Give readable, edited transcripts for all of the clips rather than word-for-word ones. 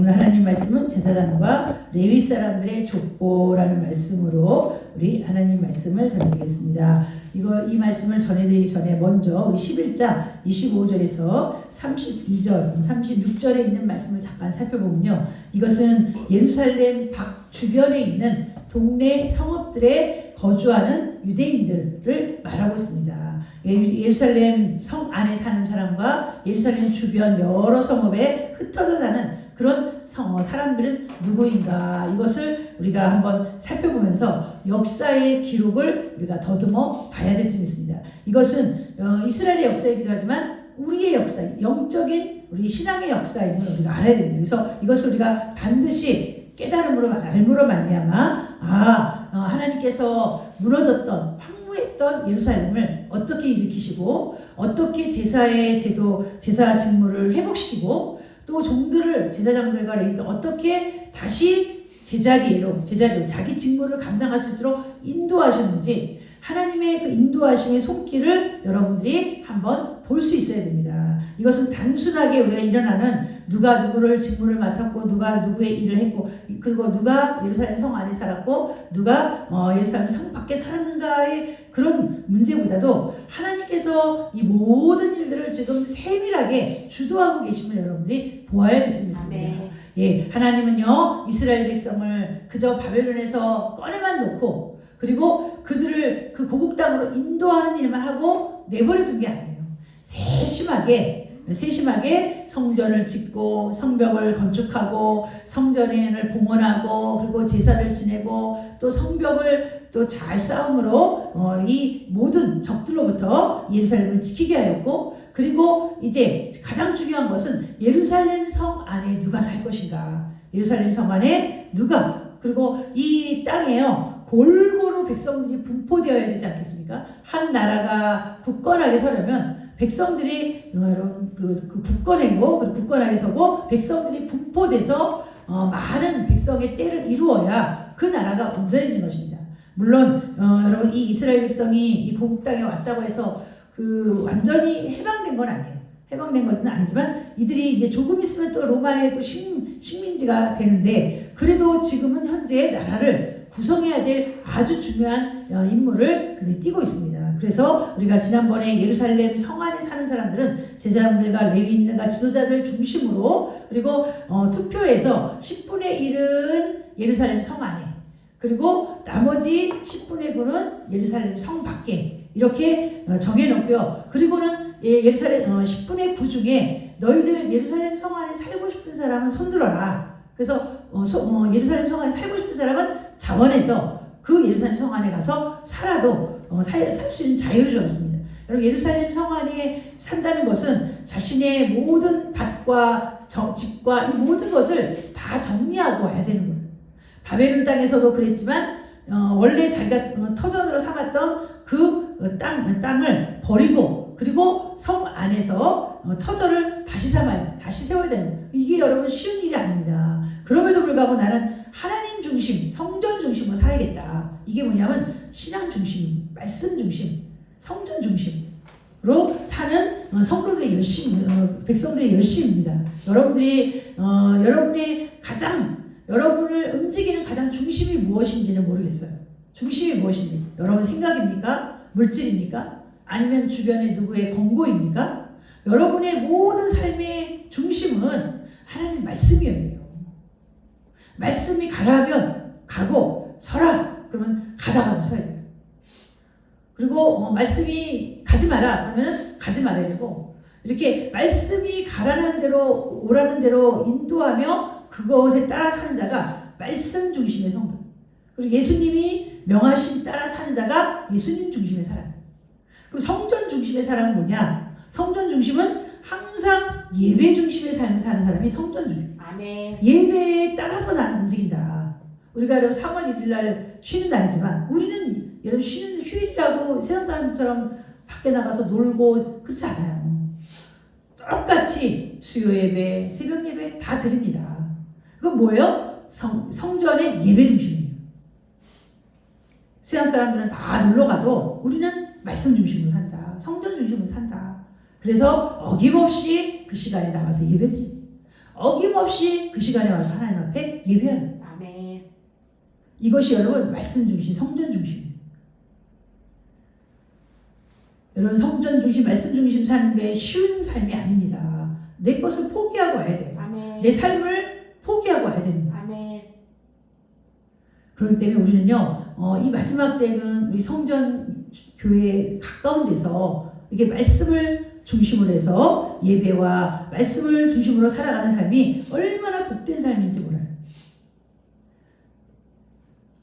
오늘 하나님 말씀은 제사장과 레위 사람들의 족보라는 말씀으로 우리 하나님 말씀을 전해드리겠습니다. 이 말씀을 전해드리기 전에 먼저 우리 11장 25절에서 32절, 36절에 있는 말씀을 잠깐 살펴보면요. 이것은 예루살렘 밖 주변에 있는 동네 성읍들에 거주하는 유대인들을 말하고 있습니다. 예루살렘 성 안에 사는 사람과 예루살렘 주변 여러 성읍에 흩어져 사는 그런 사람들은 누구인가, 이것을 우리가 한번 살펴보면서 역사의 기록을 우리가 더듬어 봐야 될 점이 있습니다. 이것은 이스라엘의 역사이기도 하지만 우리의 역사, 영적인 우리 신앙의 역사임을 우리가 알아야 됩니다. 그래서 이것을 우리가 반드시 깨달음으로 알므로 말미암아 하나님께서 무너졌던 황무했던 예루살렘을 어떻게 일으키시고 어떻게 제사의 제도, 제사 직무를 회복시키고 또 종들을, 제사장들과 레위들 어떻게 다시 제자리로 자기 직무를 감당할 수 있도록 인도하셨는지, 하나님의 그 인도하심의 손길을 여러분들이 한번 볼 수 있어야 됩니다. 이것은 단순하게 우리가 일어나는 누가 누구를 직무를 맡았고 누가 누구의 일을 했고 그리고 누가 예루살렘 성 안에 살았고 누가 예루살렘 성 밖에 살았는가의 그런 문제보다도 하나님께서 이 모든 일들을 지금 세밀하게 주도하고 계심을 여러분들이 보아야 될 점이 있습니다. 예, 하나님은요 이스라엘 백성을 그저 바벨론에서 꺼내만 놓고 그리고 그들을 그 고국 땅으로 인도하는 일만 하고 내버려 둔 게 아니에요. 세심하게 성전을 짓고 성벽을 건축하고 성전을 봉헌하고 그리고 제사를 지내고 또 성벽을 또 잘 싸움으로 이 모든 적들로부터 예루살렘을 지키게 하였고, 그리고 이제 가장 중요한 것은 예루살렘 성 안에 누가 살 것인가, 예루살렘 성 안에 누가, 그리고 이 땅에요 골고루 백성들이 분포되어야 되지 않겠습니까? 한 나라가 굳건하게 서려면 백성들이 그 굳건하고 굳건하게 서고 백성들이 분포돼서 많은 백성의 때를 이루어야 그 나라가 온전해지는 것입니다. 물론 여러분 이 이스라엘 백성이 이 고국 땅에 왔다고 해서 그 완전히 해방된 건 아니에요. 해방된 것은 아니지만 이들이 이제 조금 있으면 또 로마의 또 식민지가 되는데, 그래도 지금은 현재 나라를 구성해야 될 아주 중요한 임무를 그들이 띠고 있습니다. 그래서 우리가 지난번에 예루살렘 성 안에 사는 사람들은 제사장들과 레위인들과 지도자들 중심으로, 그리고 투표에서 10분의 1은 예루살렘 성 안에, 그리고 나머지 10분의 9는 예루살렘 성 밖에 이렇게 정해놓고요. 그리고는 예루살렘 10분의 9 중에 너희들 예루살렘 성 안에 살고 싶은 사람은 손들어라. 그래서 예루살렘 성 안에 살고 싶은 사람은 자원해서 그 예루살렘 성 안에 가서 살아도 살 수 있는 자유를 주었습니다. 여러분, 예루살렘 성 안에 산다는 것은 자신의 모든 밭과 집과 이 모든 것을 다 정리하고 와야 되는 거예요. 바벨론 땅에서도 그랬지만 원래 자기가 터전으로 삼았던 그 땅을 버리고 그리고 성 안에서 터전을 다시 삼아야, 다시 세워야 되는 거예요. 이게 여러분 쉬운 일이 아닙니다. 그럼에도 불구하고 나는 하나님 중심, 성전 중심으로 살아야겠다. 이게 뭐냐면 신앙 중심, 말씀 중심, 성전 중심으로 사는 성도들의 열심, 백성들의 열심입니다. 여러분들이 여러분을 움직이는 가장 중심이 무엇인지는 모르겠어요. 중심이 무엇인지. 여러분 생각입니까? 물질입니까? 아니면 주변에 누구의 권고입니까? 여러분의 모든 삶의 중심은 하나님 말씀이어야 돼요. 말씀이 가라 하면 가고, 서라 그러면 가다가도 서야 돼요. 그리고 말씀이 가지 마라 그러면 가지 말아야 되고, 이렇게 말씀이 가라는 대로 오라는 대로 인도하며 그것에 따라 사는 자가 말씀 중심의 성도. 그리고 예수님이 명하신 따라 사는 자가 예수님 중심의 사람. 그럼 성전 중심의 사람은 뭐냐? 성전 중심은 항상 예배 중심의 삶을 사는 사람이 성전 중심. 아멘. 예배에 따라서 나는 움직인다. 우리가 여러분 3월 1일 날 쉬는 날이지만 우리는 여러분 쉬는 휴일이라고 세상 사람처럼 밖에 나가서 놀고 그렇지 않아요. 똑같이 수요 예배, 새벽 예배 다 드립니다. 그건 뭐예요? 성전의 예배 중심이에요. 세상 사람들은 다 놀러 가도 우리는 말씀 중심으로 산다. 성전 중심으로 산다. 그래서 어김없이 그 시간에 나와서 예배 드립니다. 어김없이 그 시간에 와서 하나님 앞에 예배하는 거예요. 아멘. 이것이 여러분 말씀 중심, 성전 중심. 여러분 성전 중심, 말씀 중심 사는 게 쉬운 삶이 아닙니다. 내 것을 포기하고 와야 돼요. 아멘. 내 삶을 포기하고 와야 되는 거예요. 아멘. 그렇기 때문에 우리는요, 이 마지막 때는 우리 성전 교회 가까운 데서 이게 말씀을 중심으로 해서 예배와 말씀을 중심으로 살아가는 삶이 얼마나 복된 삶인지 몰라요.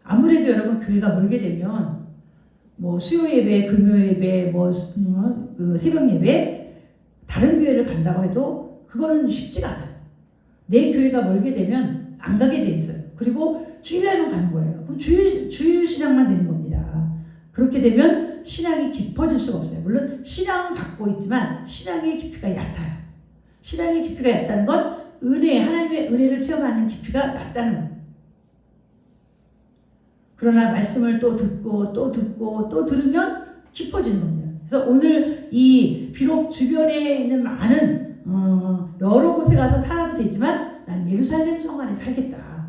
아무래도 여러분 교회가 멀게 되면 뭐 수요 예배, 금요 예배, 그 새벽 예배 다른 교회를 간다고 해도 그거는 쉽지가 않아요. 내 교회가 멀게 되면 안 가게 돼 있어요. 그리고 주일날만 가는 거예요. 그럼 주일 신앙만 되는 겁니다. 그렇게 되면 신앙이 깊어질 수가 없어요. 물론 신앙은 갖고 있지만 신앙의 깊이가 얕아요. 신앙의 깊이가 얕다는 건 하나님의 은혜를 체험하는 깊이가 낮다는 거예요. 그러나 말씀을 또 듣고 또 듣고 또 들으면 깊어지는 겁니다. 그래서 오늘 이 비록 주변에 있는 많은 여러 곳에 가서 살아도 되지만 난 예루살렘 성 안에 살겠다.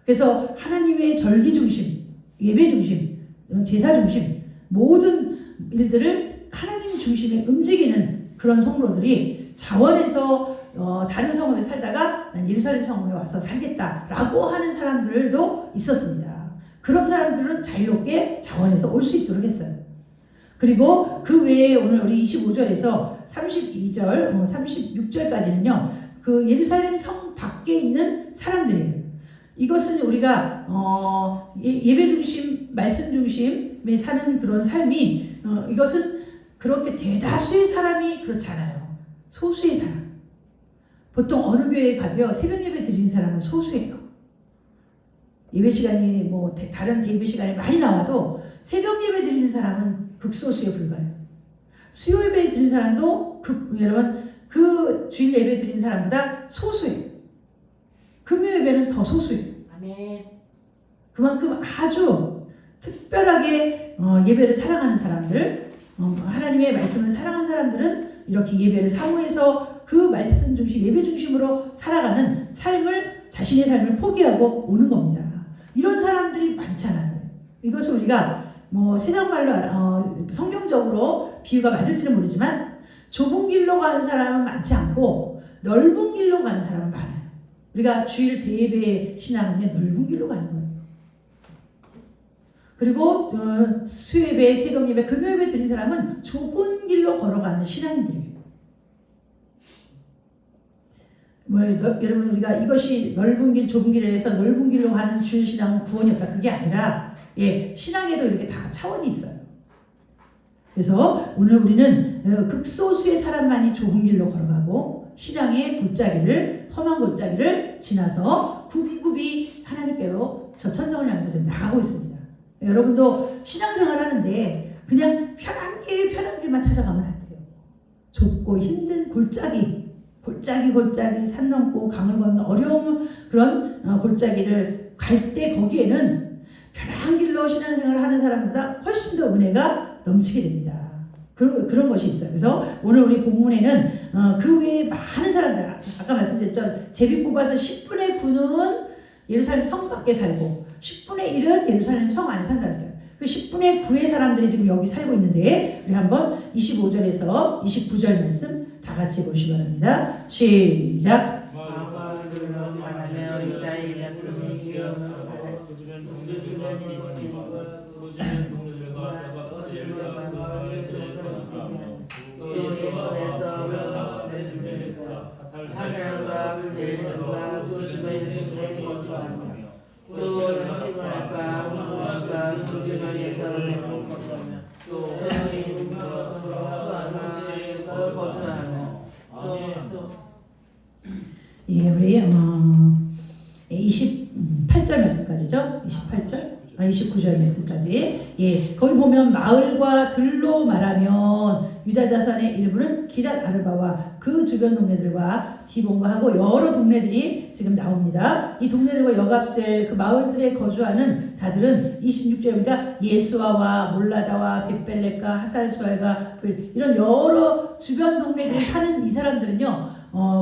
그래서 하나님의 절기 중심, 예배 중심, 제사 중심 모든 일들을 하나님 중심에 움직이는 그런 성도들이 자원해서 다른 성읍에 살다가 난 예루살렘 성읍에 와서 살겠다라고 하는 사람들도 있었습니다. 그런 사람들은 자유롭게 자원해서 올 수 있도록 했어요. 그리고 그 외에 오늘 우리 25절에서 32절, 36절까지는요. 그 예루살렘 성 밖에 있는 사람들이에요. 이것은 우리가 예배 중심, 말씀 중심에 사는 그런 삶이 이것은 그렇게 대다수의 사람이 그렇지 않아요. 소수의 사람. 보통 어느 교회에 가도요. 새벽 예배 드리는 사람은 소수예요. 예배 시간이 뭐 다른 예배 시간에 많이 나와도 새벽 예배 드리는 사람은 극소수에 불과해요. 수요 예배 드리는 사람도 여러분 그 주일 예배 드리는 사람보다 소수예요. 금요 예배는 더 소수예요. 아멘. 그만큼 아주 특별하게 예배를 사랑하는 사람들, 하나님의 말씀을 사랑하는 사람들은 이렇게 예배를 사모해서 그 말씀 중심, 예배 중심으로 살아가는 삶을, 자신의 삶을 포기하고 오는 겁니다. 이런 사람들이 많잖아요. 이것을 우리가 뭐 세상 말로 성경적으로 비유가 맞을지는 모르지만 좁은 길로 가는 사람은 많지 않고 넓은 길로 가는 사람은 많아요. 우리가 주일 대예배 신앙은요, 넓은 길로 가는 거예요. 그리고 수요예배, 새벽예배, 금요예배 드린 사람은 좁은 길로 걸어가는 신앙인들이에요. 여러분 우리가 이것이 넓은 길, 좁은 길에 해서 넓은 길로 가는 주일 신앙은 구원이 없다. 그게 아니라 신앙에도 이렇게 다 차원이 있어요. 그래서 오늘 우리는 극소수의 사람만이 좁은 길로 걸어가고 신앙의 험한 골짜기를 지나서 굽이굽이 하나님께로 저 천성을 향해서 지금 나가고 있습니다. 여러분도 신앙생활 하는데 그냥 편한 길만 찾아가면 안 돼요. 좁고 힘든 골짜기, 산 넘고 강을 건너 어려운 그런 골짜기를 갈 때 거기에는 편한 길로 신앙생활을 하는 사람보다 훨씬 더 은혜가 넘치게 됩니다. 그런 것이 있어요. 그래서 오늘 우리 본문에는 그 외에 많은 사람들, 아까 말씀드렸죠. 제비 뽑아서 10분의 9는 예루살렘 성 밖에 살고 10분의 1은 예루살렘 성 안에 산다 그랬어요. 그 10분의 9의 사람들이 지금 여기 살고 있는데 우리 한번 25절에서 29절 말씀 다 같이 보시기 바랍니다. 시작. 우리 28절 말씀까지죠. 29절 말씀까지. 거기 보면 마을과 들로 말하면 유다 자손의 일부는 기랏 아르바와 그 주변 동네들과 디본과 하고 여러 동네들이 지금 나옵니다. 이 동네들과 여갑셀 그 마을들에 거주하는 자들은 26절입니다. 예수아와 몰라다와 벳벨렛과 하살수알과 이런 여러 주변 동네들에 사는 이 사람들은요,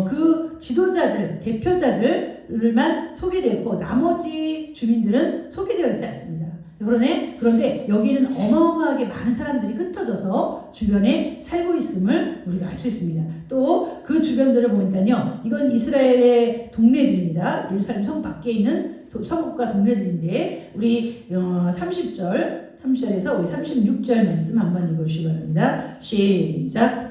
그 지도자들, 대표자들만 소개되었고 나머지 주민들은 소개되어 있지 않습니다. 그런데 여기는 어마어마하게 많은 사람들이 흩어져서 주변에 살고 있음을 우리가 알 수 있습니다. 또 그 주변들을 보니까요, 이건 이스라엘의 동네들입니다. 예루살렘 성 밖에 있는 성읍과 동네들인데 우리 30절에서 우리 36절 말씀 한번 읽어주시기 바랍니다. 시작.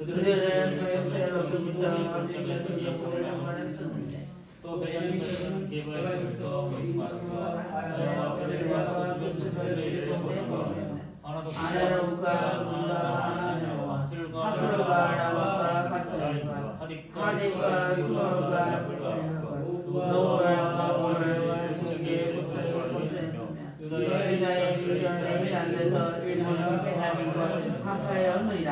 그들은 그에서부터 정략의 소를 방문했었는데 또 베냐민은 게바에서부터 거기 왔어 베델과 그들의 동네에 아나로가 하슬과 나와가 갔더니와 하딕과 수월과 노월과 월을 저기에 붙어있으며 유다의 이전에 남에서 일본과 베냐민과 합하였느니라.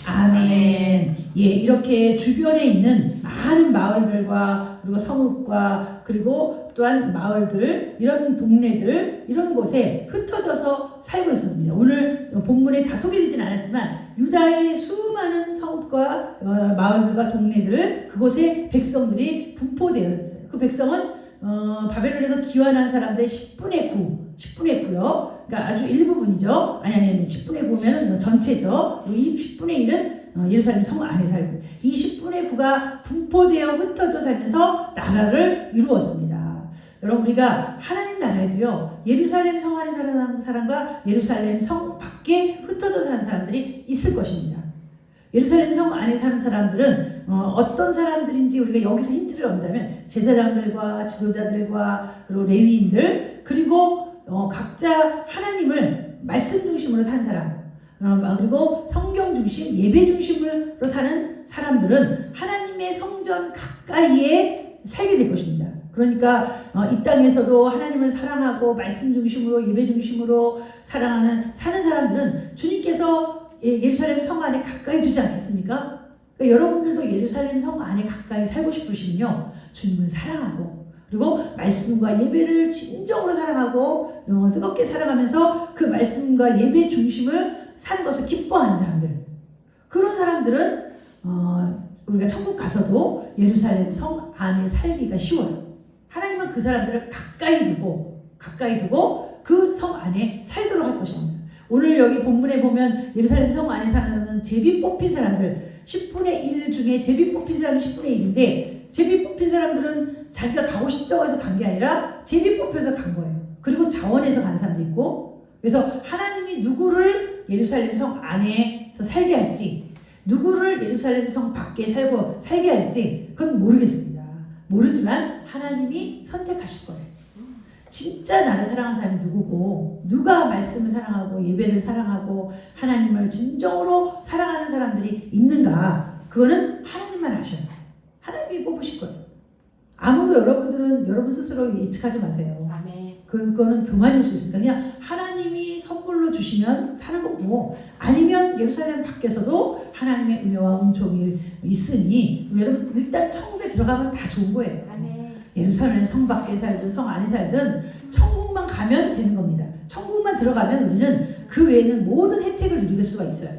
아멘. 예, 이렇게 주변에 있는 많은 마을들과 그리고 성읍과 그리고 또한 마을들, 이런 동네들, 이런 곳에 흩어져서 살고 있었습니다. 오늘 본문에 다 소개되진 않았지만 유다의 수많은 성읍과 마을들과 동네들, 그곳에 백성들이 분포되어 있어요. 그 백성은 바벨론에서 기환한 사람들의 10분의 9요. 그러니까 아주 일부분이죠. 아니 10분의 9면 전체죠. 그리고 이 10분의 1은 예루살렘 성 안에 살고, 이 10분의 9가 분포되어 흩어져 살면서 나라를 이루었습니다. 여러분, 우리가 하나님 나라에도요, 예루살렘 성 안에 사는 사람과 예루살렘 성 밖에 흩어져 사는 사람들이 있을 것입니다. 예루살렘 성 안에 사는 사람들은 어떤 사람들인지 우리가 여기서 힌트를 얻는다면 제사장들과 지도자들과 그리고 레위인들, 그리고 각자 하나님을 말씀 중심으로 사는 사람, 그리고 성경 중심, 예배 중심으로 사는 사람들은 하나님의 성전 가까이에 살게 될 것입니다. 그러니까 이 땅에서도 하나님을 사랑하고 말씀 중심으로 예배 중심으로 사는 사람들은 주님께서 예루살렘 성 안에 가까이 두지 않겠습니까? 그러니까 여러분들도 예루살렘 성 안에 가까이 살고 싶으시면요, 주님을 사랑하고 그리고 말씀과 예배를 진정으로 사랑하고 뜨겁게 사랑하면서 그 말씀과 예배 중심을 사는 것을 기뻐하는 사람들, 그런 사람들은 우리가 천국 가서도 예루살렘 성 안에 살기가 쉬워요. 하나님은 그 사람들을 가까이 두고 그 성 안에 살도록 할 것입니다. 오늘 여기 본문에 보면 예루살렘 성 안에 사는 제비 뽑힌 사람들 10분의 1 중에 제비 뽑힌 사람이 10분의 1인데, 제비 뽑힌 사람들은 자기가 가고 싶다고 해서 간 게 아니라 제비 뽑혀서 간 거예요. 그리고 자원해서 간 사람도 있고, 그래서 하나님이 누구를 예루살렘 성 안에서 살게 할지, 누구를 예루살렘 성 밖에 살게 할지 그건 모르겠습니다. 모르지만 하나님이 선택하실 거예요. 진짜 나를 사랑하는 사람이 누구고, 누가 말씀을 사랑하고 예배를 사랑하고 하나님을 진정으로 사랑하는 사람들이 있는가, 그거는 하나님만 아셔요. 하나님이 뽑으실 거예요. 아무도 여러분 스스로 예측하지 마세요. 아멘. 그거는 교만일 수 있습니다. 그냥 하나님이 선물로 주시면 사는 거고, 아니면 예루살렘 밖에서도 하나님의 은혜와 은총이 있으니 여러분 일단 천국에 들어가면 다 좋은 거예요. 아멘. 예루살렘 성 밖에 살든 성 안에 살든 천국만 가면 되는 겁니다. 천국만 들어가면 우리는 그 외에는 모든 혜택을 누릴 수가 있어요.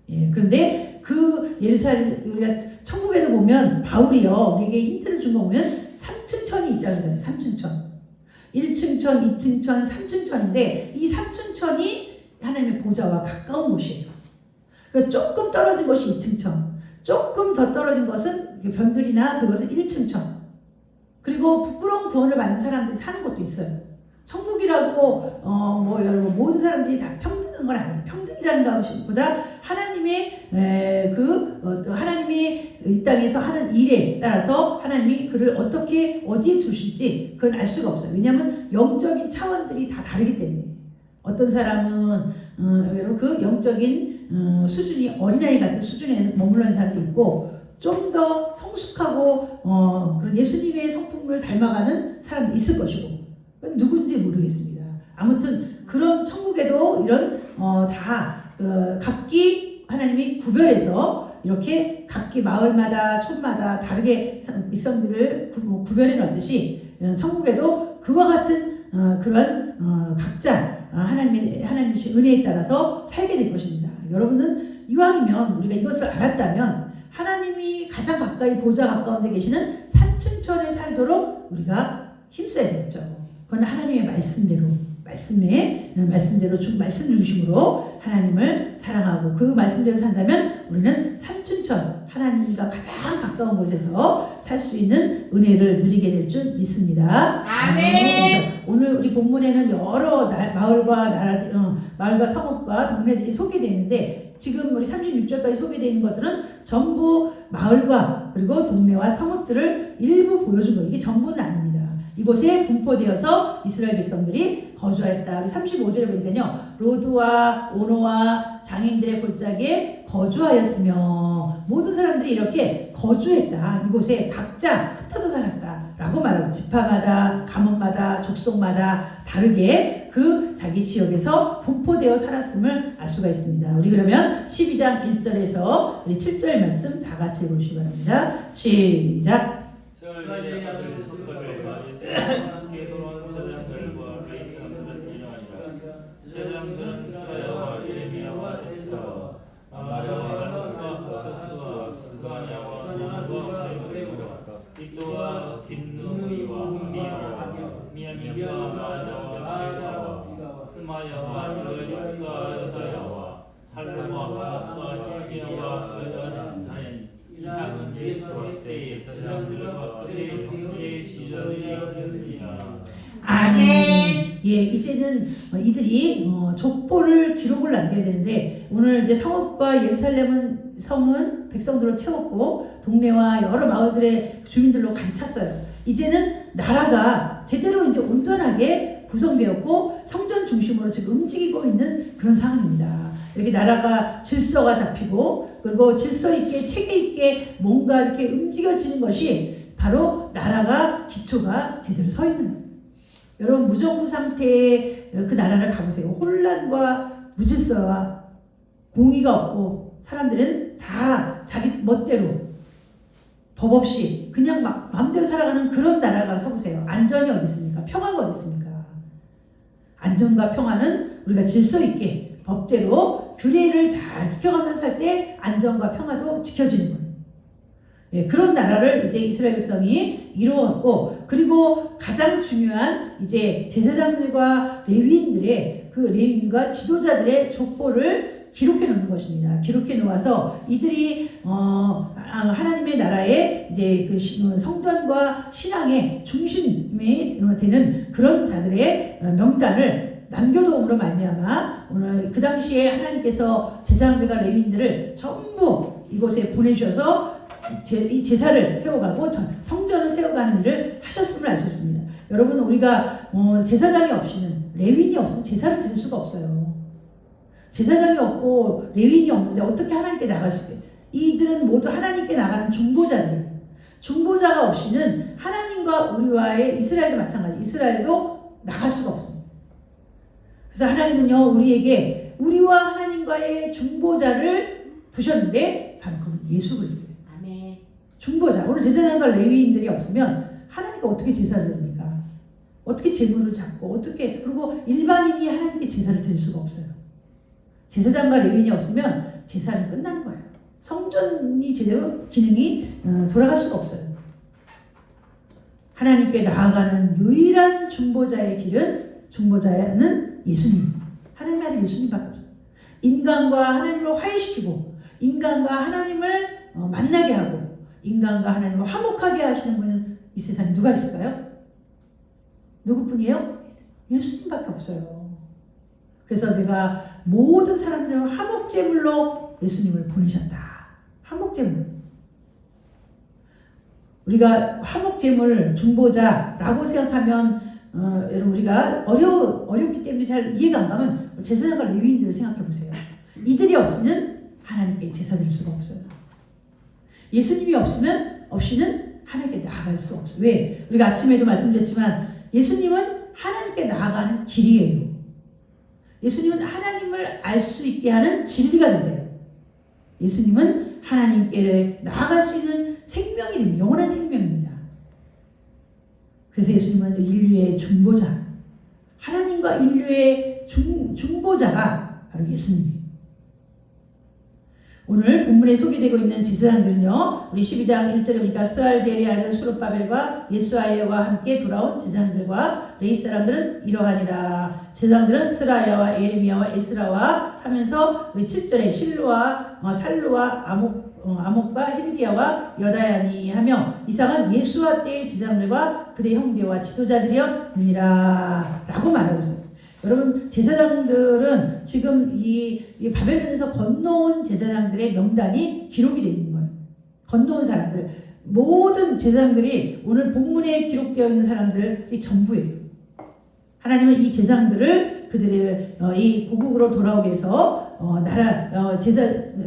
예, 그런데 그 예루살렘, 우리가 천국에도 보면 바울이요, 우리에게 힌트를 준 거 보면 3층 천이 있다고 하잖아요. 3층 천. 1층 천, 2층 천, 3층 천인데 이 3층 천이 하나님의 보좌와 가까운 곳이에요. 그러니까 조금 떨어진 것이 2층 천, 조금 더 떨어진 것은 변들이나 그것은 1층 천. 그리고 부끄러운 구원을 받는 사람들이 사는 곳도 있어요. 천국이라고 여러분 모든 사람들이 다 평등한 건 아니에요. 평등이라는 것보다 하나님의 하나님이 이 땅에서 하는 일에 따라서 하나님이 그를 어디에 두실지 그건 알 수가 없어요. 왜냐하면 영적인 차원들이 다 다르기 때문에. 어떤 사람은 여러분 그 영적인 수준이 어린아이 같은 수준에 머물러 있는 사람도 있고, 좀 더 성숙하고 그런 예수님의 성품을 닮아가는 사람도 있을 것이고, 누군지 모르겠습니다. 아무튼 그런 천국에도 이런 각기 하나님이 구별해서 이렇게 각기 마을마다 촌마다 다르게 백성들을 구별해 놓았듯이 천국에도 그와 같은 그런 각자 하나님 주신 은혜에 따라서 살게 될 것입니다. 여러분은 이왕이면 우리가 이것을 알았다면 하나님이 가장 가까이 보좌 가까운 데 계시는 삼층천에 살도록 우리가 힘써야 되겠죠. 그건 하나님의 말씀대로 말씀대로 말씀 중심으로 하나님을 사랑하고 그 말씀대로 산다면 우리는 삼층천 하나님과 가장 가까운 곳에서 살 수 있는 은혜를 누리게 될 줄 믿습니다. 아멘. 오늘 우리 본문에는 여러 마을과 성읍과 동네들이 소개되어 있는데 지금 우리 36절까지 소개되어 있는 것들은 전부 마을과 그리고 동네와 성읍들을 일부 보여준 거예요. 이게 전부는 아닙니다. 이곳에 분포되어서 이스라엘 백성들이 거주하였다. 35절에 보니까요. 로드와 오노와 장인들의 골짜기에 거주하였으며 모든 사람들이 이렇게 거주했다. 이곳에 각자 흩어져 살았다. 라고 말하고 지파마다 가문마다 족속마다 다르게 그 자기 지역에서 분포되어 살았음을 알 수가 있습니다. 우리 그러면 12장 1절에서 우리 7절 말씀 다 같이 읽어주시기 바랍니다. 시작. 스가랴의 아들 스룹바벨과 함께 돌아온 제사장들과 레위 사람들은 일어나니라. 제사장들은 스가랴와 예레미야와 에스라와 아마랴와 바룩과 호스와 스가랴와 나나와 레위와 빅도와 딘누이와 미야민과 마야와 베다와 스마야와 여리과 여다야와 살루와 hilki야와 여다야 이삭은 예수와 때의 제사장들과 내 형제의 지도자들이라. 아멘. 예, 이제는 이들이 족보를 기록을 남겨야 되는데 오늘 이제 성읍과 예루살렘은 성은 백성들로 채웠고 동네와 여러 마을들의 주민들로 가득 찼어요. 이제는 나라가 제대로 이제 온전하게 구성되었고 성전 중심으로 지금 움직이고 있는 그런 상황입니다. 이렇게 나라가 질서가 잡히고 그리고 질서 있게 체계 있게 뭔가 이렇게 움직여지는 것이 바로 나라가 기초가 제대로 서 있는 거예요. 여러분 무정부 상태의 그 나라를 가보세요. 혼란과 무질서와 공의가 없고 사람들은 다 자기 멋대로 법 없이 그냥 막 마음대로 살아가는 그런 나라가 서보세요. 안전이 어디 있습니까? 평화가 어디 있습니까? 안전과 평화는 우리가 질서 있게 법대로 규례를 잘 지켜가면서 살 때 안전과 평화도 지켜지는 거예요. 예, 그런 나라를 이제 이스라엘 백성이 이루었고, 그리고 가장 중요한 이제 제사장들과 레위인들의 그 레위인과 지도자들의 족보를 기록해 놓는 것입니다. 기록해 놓아서 이들이 하나님의 나라의 이제 그 성전과 신앙의 중심이 되는 그런 자들의 명단을 남겨놓음으로 말미암아 오늘 그 당시에 하나님께서 제사장들과 레위인들을 전부 이곳에 보내주셔서 이 제사를 세워가고 성전을 세워가는 일을 하셨음을 알 수 있습니다. 여러분 우리가 제사장이 없이는 레위인이 없으면 제사를 드릴 수가 없어요. 제사장이 없고 레위인이 없는데 어떻게 하나님께 나갈 수 있게? 이들은 모두 하나님께 나가는 중보자들이에요. 중보자가 없이는 하나님과 우리와의 이스라엘도 마찬가지. 이스라엘도 나갈 수가 없습니다. 그래서 하나님은요 우리에게 우리와 하나님과의 중보자를 두셨는데 바로 그분 예수 그리스도예요. 아멘. 중보자. 오늘 제사장과 레위인들이 없으면 하나님께 어떻게 제사를 드립니까? 어떻게 제물을 잡고 어떻게 그리고 일반인이 하나님께 제사를 드릴 수가 없어요. 제사장과 레위인이 없으면 제사는 끝나는 거예요. 성전이 제대로 기능이 돌아갈 수가 없어요. 하나님께 나아가는 유일한 중보자의 길은 중보자는 예수님. 하나님 아들 예수님밖에 없어요. 인간과 하나님을 화해시키고 인간과 하나님을 만나게 하고 인간과 하나님을 화목하게 하시는 분은 이 세상에 누가 있을까요? 누구뿐이에요? 예수님밖에 없어요. 그래서 내가 모든 사람들을 화목제물로 예수님을 보내셨다. 화목제물. 우리가 화목제물 중보자라고 생각하면 여러분 우리가 어렵기 때문에 잘 이해가 안 가면 제사장과 레위인들을 생각해 보세요. 이들이 없이는 하나님께 제사 드릴 수가 없어요. 예수님이 없이는 하나님께 나아갈 수가 없어요. 왜? 우리가 아침에도 말씀드렸지만 예수님은 하나님께 나아가는 길이에요. 예수님은 하나님을 알 수 있게 하는 진리가 되세요. 예수님은 하나님께 나아갈 수 있는 생명이 됩니다. 영원한 생명입니다. 그래서 예수님은 인류의 중보자, 하나님과 인류의 중보자가 바로 예수님이에요. 오늘 본문에 소개되고 있는 제사장들은요, 우리 12장 1절에 보니까 스알디엘의 아들 수룹바벨과 예수아야와 함께 돌아온 제사장들과 레위 사람들은 이러하니라. 제사장들은 스라야와 예레미야와 에스라와 하면서 우리 7절에 실로와 살루와 아목과 힐기야와 여다야니 하며 이상은 예수와 때의 제사장들과 그의 형제와 지도자들이었느니라 라고 말하고 있어요. 여러분, 제사장들은 지금 이 바벨론에서 건너온 제사장들의 명단이 기록이 되어 있는 거예요. 건너온 사람들, 모든 제사장들이 오늘 본문에 기록되어 있는 사람들이 전부예요. 하나님은 이 제사장들을 그들의 이 고국으로 돌아오게 해서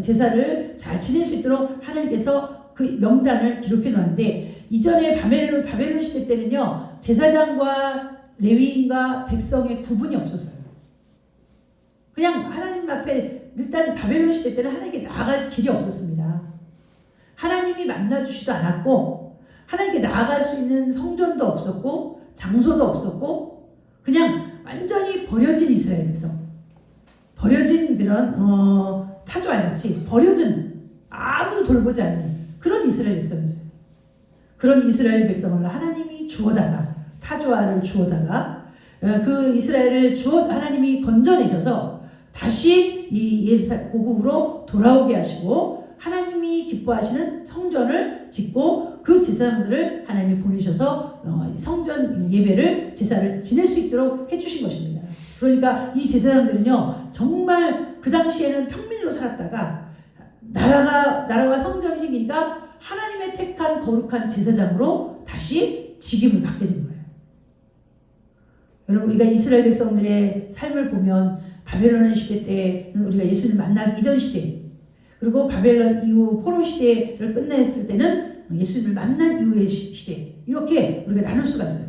제사를 잘 지낼 수 있도록 하나님께서 그 명단을 기록해 놓았는데, 이전에 바벨론 시대 때는요, 제사장과 레위인과 백성의 구분이 없었어요. 그냥 하나님 앞에, 일단 바벨론 시대 때는 하나님께 나아갈 길이 없었습니다. 하나님이 만나주지도 않았고, 하나님께 나아갈 수 있는 성전도 없었고, 장소도 없었고, 그냥 완전히 버려진 이스라엘 백성. 버려진 그런 타조알같이 버려진, 아무도 돌보지 않는 그런 이스라엘 백성이었어요. 그런 이스라엘 백성을 하나님이 주어다가, 타조알을 주어다가 그 이스라엘을 하나님이 건져내셔서 다시 이 고국으로 돌아오게 하시고, 하나님이 기뻐하시는 성전을 짓고 그 제사장들을 하나님이 보내셔서 성전 예배를, 제사를 지낼 수 있도록 해주신 것입니다. 그러니까 이 제사장들은요, 정말 그 당시에는 평민으로 살았다가 나라와 성전이 생기니까 하나님의 택한 거룩한 제사장으로 다시 직임을 받게 된 거예요. 여러분, 우리가 이스라엘 백성들의 삶을 보면 바벨론 시대 때 우리가 예수를 만나기 이전 시대, 그리고 바벨론 이후 포로 시대를 끝냈을 때는 예수님을 만난 이후의 시대, 이렇게 우리가 나눌 수가 있어요.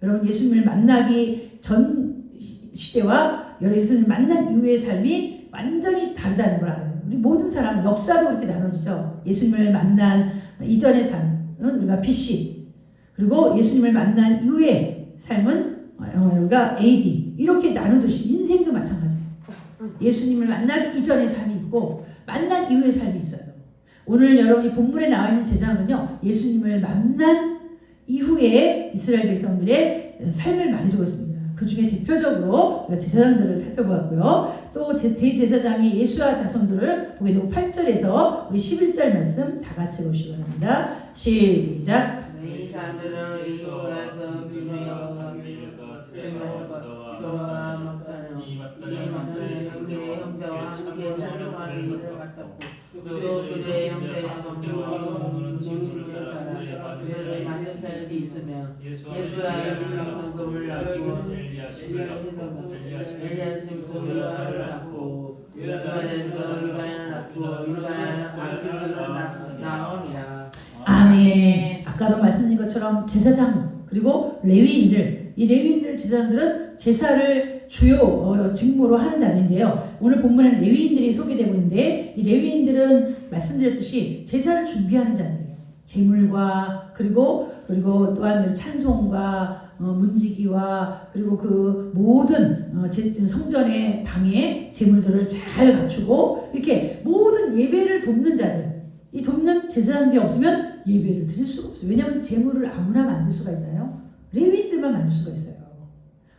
여러분, 예수님을 만나기 전 시대와 예수님을 만난 이후의 삶이 완전히 다르다는 걸 알아요. 우리 모든 사람은 역사도 그렇게 나눠지죠. 예수님을 만난 이전의 삶은 우리가 BC, 그리고 예수님을 만난 이후의 삶은 우리가 AD, 이렇게 나누듯이 인생도 마찬가지예요. 예수님을 만나기 이전의 삶이 있고 만난 이후의 삶이 있어요. 오늘 여러분이 본문에 나와 있는 제사장은요, 예수님을 만난 이후에 이스라엘 백성들의 삶을 말해주고 있습니다. 그 중에 대표적으로 제사장들을 살펴보았고요. 또 대제사장이 예수와 자손들을 보게 되고 8절에서 우리 11절 말씀 다 같이 보시기 바랍니다. 시작. 이 사람들은 예수와서 비누여 너와 막다는 이 막다는 그의 형제와 함께 찬송하는 일을 맡았고, 또 그들의 형제와 함께 진주를 따라 그들의 맞은 편이 있으며 예수와는 방법을 낳고 엘리야스부터 요한을 낳고 요한에서 유다를 낳고 유다는 아기를 낳으니라. 아멘. 아까도 말씀드린 것처럼 제사장 그리고 레위인들, 이 레위인들 제사장들은 제사를 주요 직무로 하는 자들인데요. 오늘 본문에는 레위인들이 소개되고 있는데, 이 레위인들은 말씀드렸듯이 제사를 준비하는 자들이에요. 제물과 그리고 또한 찬송과 문지기와 그리고 그 모든 성전의 방에 제물들을 잘 갖추고 이렇게 모든 예배를 돕는 자들, 이 돕는 제사장들이 없으면 예배를 드릴 수가 없어요. 왜냐하면 제물을 아무나 만들 수가 있나요? 레위인들만 만들 수가 있어요.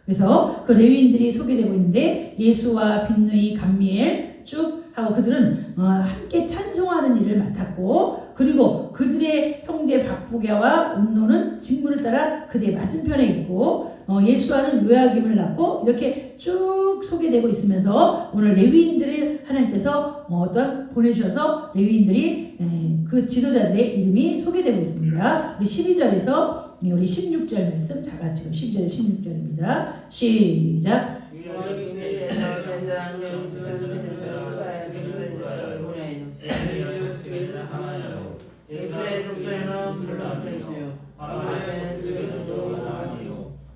그래서 그 레위인들이 소개되고 있는데, 예수와 빈누이, 감미엘 쭉 하고 그들은 함께 찬송하는 일을 맡았고, 그리고 그들의 형제 박부랴와 온노는 직무를 따라 그들의 맞은편에 있고, 예수와는 요야김을 낳고, 이렇게 쭉 소개되고 있으면서 오늘 레위인들을 하나님께서 보내주셔서 레위인들이 그 지도자들의 이름이 소개되고 있습니다. 우리 12절에서 우리 16절 말씀 다 같이 12절에 16절입니다. 시작. 예수의 족속에는 술람이요 아마의 족속에는 요한이요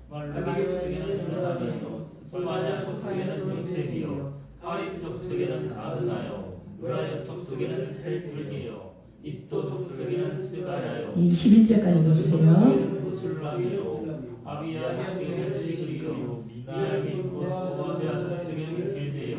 말라기 족속에는 요한이요 스바냐 족속에는 요셉이요 하립 족속에는 아드나요 브라야 족속에는 헬기요 입도 족속에는 스가랴요 21절까지 읽어주세요. 술람이요 아비야 족속에는 시그리요 이나야민 곧 모아드야 족속에는 길드요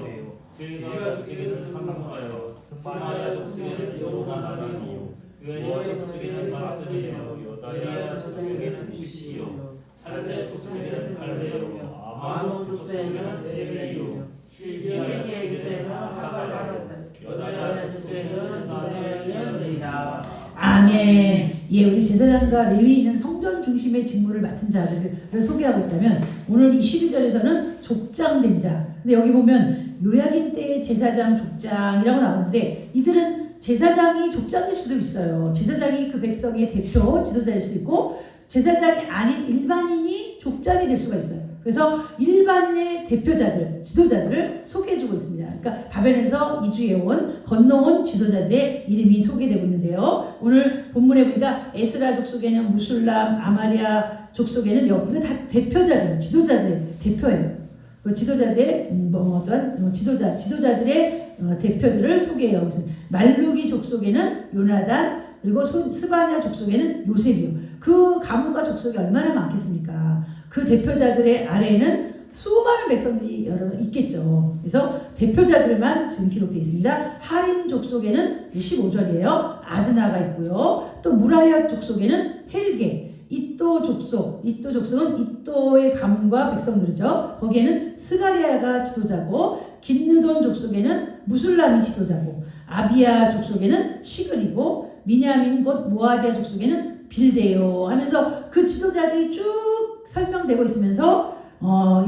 길가 족속에는 삼가요 스바야 족속에는 요나나리요 유야 족속에는 마뜨리요 요다야 족속에는 무시요 살레 족속에는 갈레요 아마노 족속에는 에베요 길기의 족속에는 사바요 여다야 족속에는 나네리라. 아멘. 예, 우리 제사장과 레위인은 성전 중심의 직무를 맡은 자들을 소개하고 있다면 오늘 이 12절에서는 족장된 자. 근데 여기 보면 요야긴 때의 제사장 족장이라고 나오는데 이들은 제사장이 족장일 수도 있어요. 제사장이 그 백성의 대표 지도자일 수도 있고 제사장이 아닌 일반인이 족장이 될 수가 있어요. 그래서 일반인의 대표자들, 지도자들을 소개해주고 있습니다. 그러니까 바벨에서 이주해온, 건너온 지도자들의 이름이 소개되고 있는데요. 오늘 본문에 보니까 에스라 족속에는 무술람, 아마리아 족속에는 여기가 다 대표자들, 지도자들의 대표예요. 그 지도자들의 어떤 지도자들의 대표들을 소개하고 있습니다. 말루기 족속에는 요나단, 그리고 스바냐 족속에는 요셉이요. 그 가문과 족속이 얼마나 많겠습니까? 그 대표자들의 아래에는 수많은 백성들이 여러분 있겠죠. 그래서 대표자들만 지금 기록되어 있습니다. 하림 족속에는 15절이에요. 아드나가 있고요. 또 무라야 족속에는 헬게, 이또 족속은 이또의 가문과 백성들이죠. 거기에는 스가리아가 지도자고, 긴느돈 족속에는 무술람이 지도자고, 아비야 족속에는 시글이고, 미냐민 곧 모아디아 족속에는 빌데요 하면서 그 지도자들이 쭉 설명되고 있으면서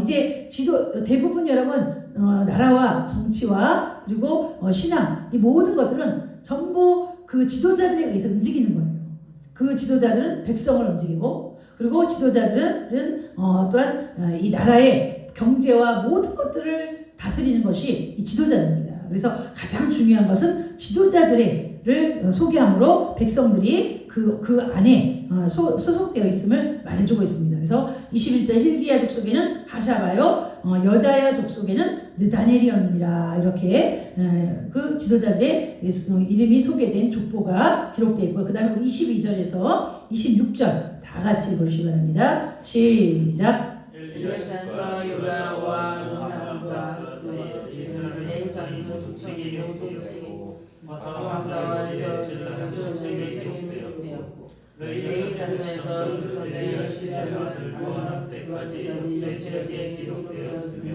이제 대부분 여러분 나라와 정치와 그리고 신앙 이 모든 것들은 전부 그 지도자들에 의해서 움직이는 거예요. 그 지도자들은 백성을 움직이고 그리고 지도자들은 또한 이 나라의 경제와 모든 것들을 다스리는 것이 이 지도자들입니다. 그래서 가장 중요한 것은 지도자들을 소개함으로 백성들이 그 안에 소속되어 있음을 말해주고 있습니다. 그래서 21절 힐기야 족속에는 하샤바요, 여다야 족속에는 느다넬이었느니라 이렇게 그 지도자들의 이름이 소개된 족보가 기록되어 있고요. 그 다음에 우리 22절에서 26절 다 같이 보시기 바랍니다. 시작. 엘리야산과 요라와 요나단과 내 자손은 족속이 모든 책이고 왕가와 제사장은 책에 기록되었고 레위 자손에서 내 시대의 아들 요하난 때까지 내 책에 기록되었으며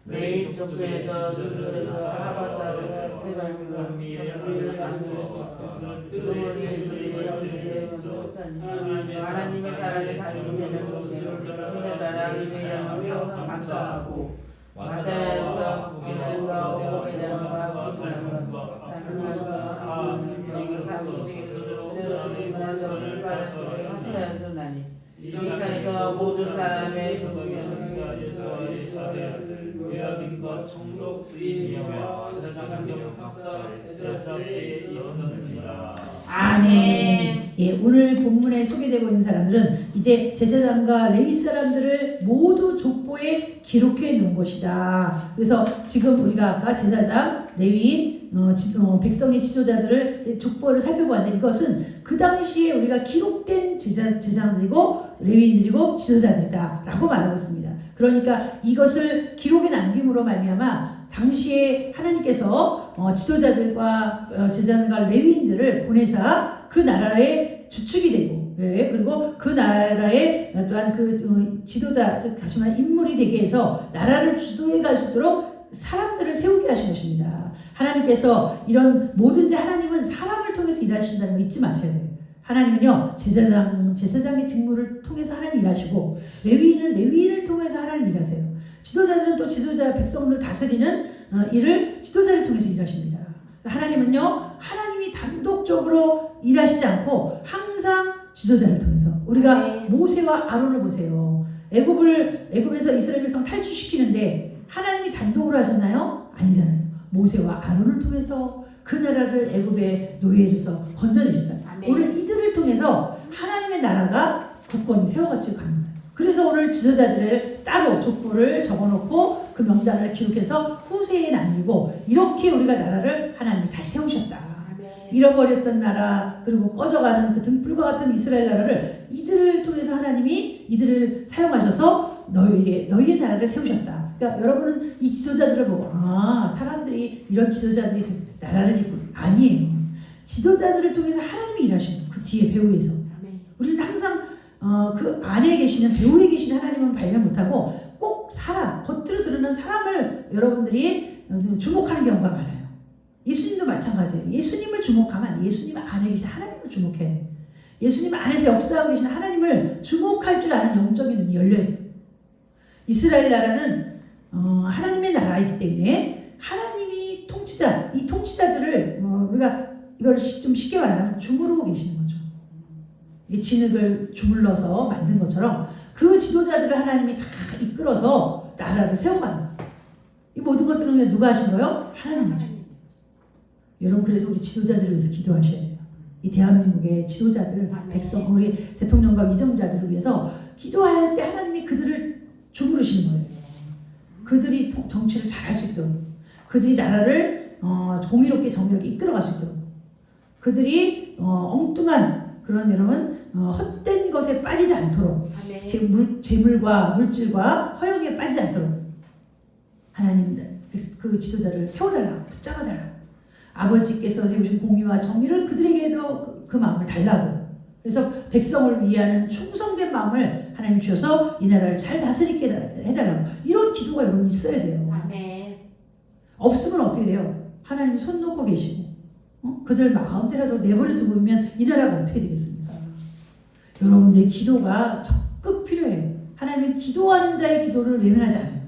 레위 족속에서 사바사를 세발과 미리암을 만들어서 그들이 하나님의 사랑에 다니는 그의 사랑을 미리암을 감사하고 마타에서 구별과 오베담과 구사람과 다른과 하나니 이 세상에서 모든 사람의 요야긴과 총독 의미와 제사장 학사 에스라에 있었느니라. 아멘. 예, 오늘 본문에 소개되고 있는 사람들은 이제 제사장과 레위 사람들을 모두 족보에 기록해 놓은 것이다. 그래서 지금 우리가 아까 제사장, 레위인, 백성의 지도자들을 족보를 살펴보았는데 이것은 그 당시에 우리가 기록된 제사장들이고 레위인들이고 지도자들이다라고 말하고 있습니다. 그러니까 이것을 기록에 남김으로 말미암아 당시에 하나님께서 지도자들과 제사장과 레위인들을 보내사 그 나라의 주축이 되고 그리고 그 나라의 또한 그 지도자 즉 다시 말해 인물이 되게 해서 나라를 주도해 갈 수 있도록 사람들을 세우게 하신 것입니다. 하나님께서 이런 뭐든지 하나님은 사람을 통해서 일하신다는 거 잊지 마셔야 돼요. 하나님은요 제사장의 직무를 통해서 하나님 일하시고 레위인은 레위인을 통해서 하나님 일하세요. 지도자들은 또 지도자 백성을 다스리는 일을 지도자를 통해서 일하십니다. 하나님은요 하나님이 단독적으로 일하시지 않고 항상 지도자를 통해서 우리가 모세와 아론을 보세요. 애굽에서 이스라엘 백성 탈출시키는데 하나님이 단독으로 하셨나요? 아니잖아요. 모세와 아론을 통해서 그 나라를 애굽의 노예로서 건져내셨잖아요. 오늘 이들을 통해서 하나님의 나라가 굳건히 세워가지고 가는 거예요. 그래서 오늘 지도자들을 따로 족보를 적어놓고 그 명단을 기록해서 후세에 남기고 이렇게 우리가 나라를 하나님이 다시 세우셨다. 잃어버렸던 나라 그리고 꺼져가는 그 등불과 같은 이스라엘 나라를 이들을 통해서 하나님이 이들을 사용하셔서 너희의 나라를 세우셨다. 그러니까 여러분은 이 지도자들을 보고 사람들이 이런 지도자들이 나라를 이끌고 아니에요. 지도자들을 통해서 하나님이 일하시는 거예요. 그 뒤에 배후에서. 우리는 항상 그 안에 계시는 배후에 계신 하나님은 발견 못하고 꼭 겉으로 드러나는 사람을 여러분들이 주목하는 경우가 많아요. 예수님도 마찬가지예요. 예수님을 주목하면 예수님 안에 계신 하나님을 주목해야 돼요. 예수님 안에서 역사하고 계신 하나님을 주목할 줄 아는 영적인 눈이 열려야 돼요. 이스라엘 나라는 하나님의 나라이기 때문에 하나님이 이 통치자들을 우리가 이걸 좀 쉽게 말하면 주무르고 계시는 거죠. 이 진흙을 주물러서 만든 것처럼 그 지도자들을 하나님이 다 이끌어서 나라를 세워가는 거예요. 이 모든 것들은 누가 하신 거예요? 하나님이죠. 여러분 그래서 우리 지도자들을 위해서 기도하셔야 돼요. 이 대한민국의 지도자들, 백성, 우리 대통령과 위정자들을 위해서 기도할 때 하나님이 그들을 주무르시는 거예요. 그들이 정치를 잘할 수 있도록, 그들이 나라를 공의롭게 정의롭게 이끌어갈 수 있도록, 그들이 엉뚱한 그런 여러분 헛된 것에 빠지지 않도록, 재물과 물질과 허영에 빠지지 않도록 하나님 그 지도자를 세워달라고, 붙잡아달라고. 아버지께서 세우신 공의와 정의를 그들에게도 그 마음을 달라고. 그래서 백성을 위하는 충성된 마음을 하나님 주셔서 이 나라를 잘 다스리게 해달라고. 이런 기도가 여러분 있어야 돼요. 없으면 어떻게 돼요? 하나님이 손 놓고 계시고 그들 마음대로 내버려 두고 있으면 이 나라가 어떻게 되겠습니까? 여러분들의 기도가 적극 필요해요. 하나님은 기도하는 자의 기도를 외면하지 않아요.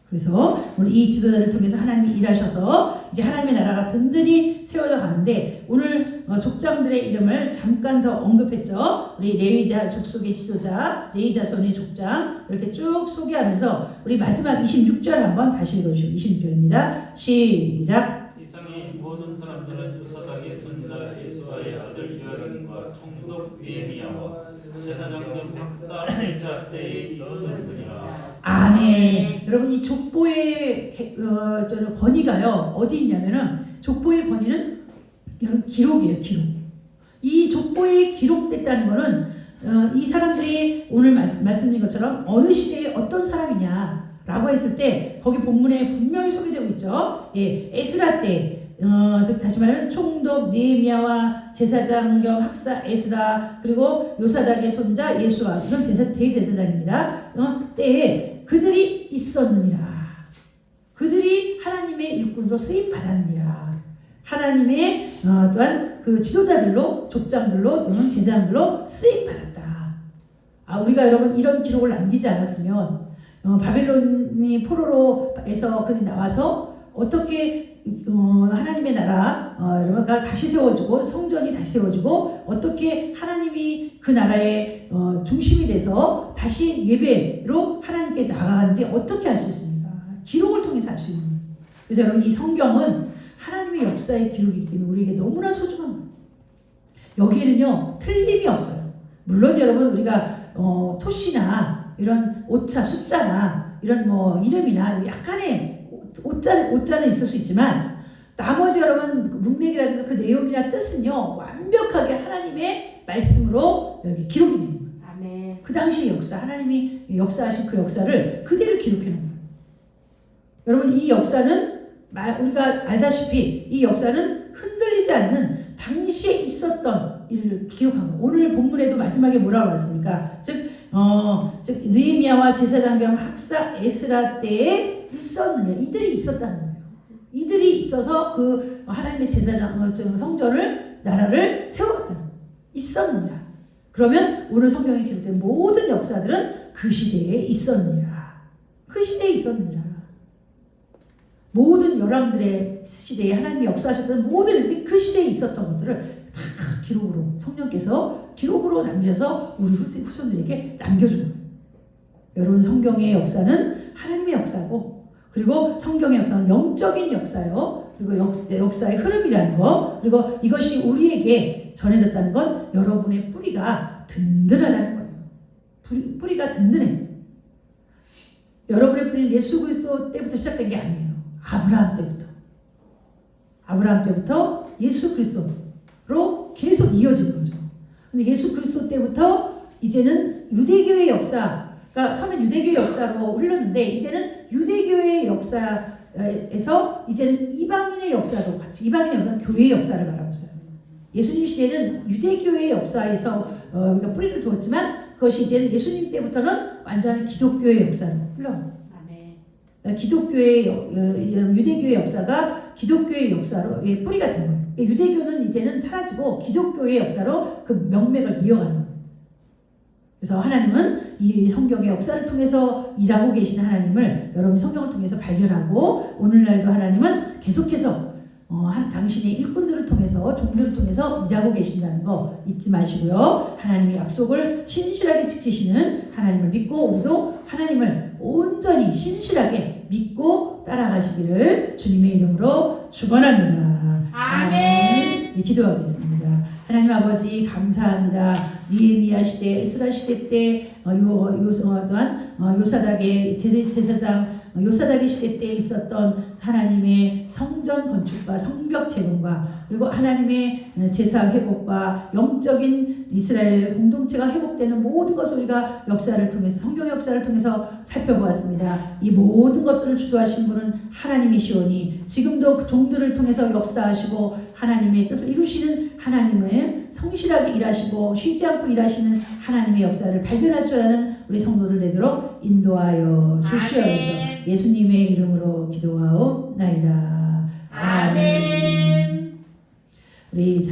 그래서 오늘 이 지도자를 통해서 하나님이 일하셔서 이제 하나님의 나라가 든든히 세워져 가는데 오늘 족장들의 이름을 잠깐 더 언급했죠. 우리 레위자 족속의 지도자, 레위 자손의 족장 이렇게 쭉 소개하면서 우리 마지막 26절 한번 다시 읽어주시고 26절입니다. 시작. 이상의 모든 사람들은 요사닥의 손자 예수아의 아들 요야긴과 총독 느헤미야와 제사장 겸 박사 에스라 때에 있었느니라. 아멘. 여러분 이 족보의 권위가요 어디 있냐면은 족보의 권위는 여러분 기록이에요. 기록. 이 족보에 기록됐다는 거는 이 사람들이 오늘 말씀드린 것처럼 어느 시대에 어떤 사람이냐라고 했을 때 거기 본문에 분명히 소개되고 있죠. 예, 에스라 때. 다시 말하면 총독 느헤미야와 제사장 겸 학사 에스라 그리고 요사닥의 손자 예수아 이건 대제사장입니다. 때에 그들이 있었느니라. 그들이 하나님의 일꾼으로 쓰임 받았느니라. 하나님의 또한 그 지도자들로 족장들로 또는 제사장들로 쓰임 받았다. 우리가 여러분 이런 기록을 남기지 않았으면 바벨론이 포로로에서 그들이 나와서 어떻게 하나님의 나라 여러분가 다시 세워지고 성전이 다시 세워지고 어떻게 하나님이 그 나라의 중심이 돼서 다시 예배로 하나님께 나아가는지 어떻게 할 수 있습니까? 기록을 통해서 알 수 있는 거예요. 그래서 여러분 이 성경은 하나님의 역사의 기록이기 때문에 우리에게 너무나 소중한 거예요. 여기에는요 틀림이 없어요. 물론 여러분 우리가 토시나 이런 오차 숫자나 이런 뭐 이름이나 약간의 오자는 있을 수 있지만 나머지 여러분 문맥이라든가 그 내용이나 뜻은요 완벽하게 하나님의 말씀으로 여기 기록이 되는 거예요. 아멘. 그 당시의 역사 하나님이 역사하신 그 역사를 그대로 기록해 놓은 거예요. 여러분 이 역사는 우리가 알다시피 이 역사는 흔들리지 않는 당시에 있었던 일을 기록한 거예요. 오늘 본문에도 마지막에 뭐라고 했습니까? 즉 느헤미야와 제사장 겸 학사 에스라 때에 있었느냐. 이들이 있었다는 거예요. 이들이 있어서 그 하나님의 제사장 성전을 나라를 세웠다는 거예요. 있었느니라. 그러면 오늘 성경에 기록된 모든 역사들은 그 시대에 있었느니라. 그 시대에 있었느니라. 모든 열왕들의 시대에 하나님이 역사하셨던 모든 일들이 그 시대에 있었던 것들을 다 기록으로 성령께서 기록으로 남겨서 우리 후손들에게 남겨준 거예요. 여러분 성경의 역사는 하나님의 역사고 그리고 성경의 역사는 영적인 역사요. 그리고 역사의 흐름이라는 거 그리고 이것이 우리에게 전해졌다는 건 여러분의 뿌리가 든든하다는 거예요. 뿌리가 든든해. 여러분의 뿌리는 예수 그리스도 때부터 시작된 게 아니에요. 아브라함 때부터 예수 그리스도로 계속 이어진 거죠. 근데 예수 그리스도 때부터 이제는 유대교의 역사가 그러니까 처음엔 유대교의 역사로 흘렀는데 이제는 유대교의 역사에서 이제는 이방인의 역사도 같이 이방인의 역사는 교회의 역사를 말하고 있어요. 예수님 시대는 유대교의 역사에서 우리가 뿌리를 두었지만 그것이 이제는 예수님 때부터는 완전히 기독교의 역사로 흘러갑니다. 기독교의 유대교의 역사가 기독교의 역사로의 뿌리가 된 거예요. 유대교는 이제는 사라지고 기독교의 역사로 그 명맥을 이어가는 거예요. 그래서 하나님은 이 성경의 역사를 통해서 일하고 계신 하나님을 여러분 성경을 통해서 발견하고 오늘날도 하나님은 계속해서 당신의 일꾼들을 통해서 종들을 통해서 일하고 계신다는 거 잊지 마시고요. 하나님의 약속을 신실하게 지키시는 하나님을 믿고 우리도 하나님을 온전히 신실하게 믿고 따라가시기를 주님의 이름으로 축원합니다. 아멘. 기도하겠습니다. 하나님 아버지 감사합니다. 니에미야 시대, 에스라 시대 때 요사닥의 제사장 요사닥의 시대 때 있었던 하나님의 성전 건축과 성벽 재건과 그리고 하나님의 제사 회복과 영적인 이스라엘 공동체가 회복되는 모든 것을 우리가 역사를 통해서 성경 역사를 통해서 살펴보았습니다. 이 모든 것들을 주도하신 분은 하나님이시오니 지금도 그 종들을 통해서 역사하시고 하나님의 뜻을 이루시는 하나님을 성실하게 일하시고 쉬지 않고 일하시는 하나님의 역사를 발견할 줄 아는 우리 성도들 되도록 인도하여 주시옵소서. 예수님의 이름으로 기도하옵나이다. 아멘. 우리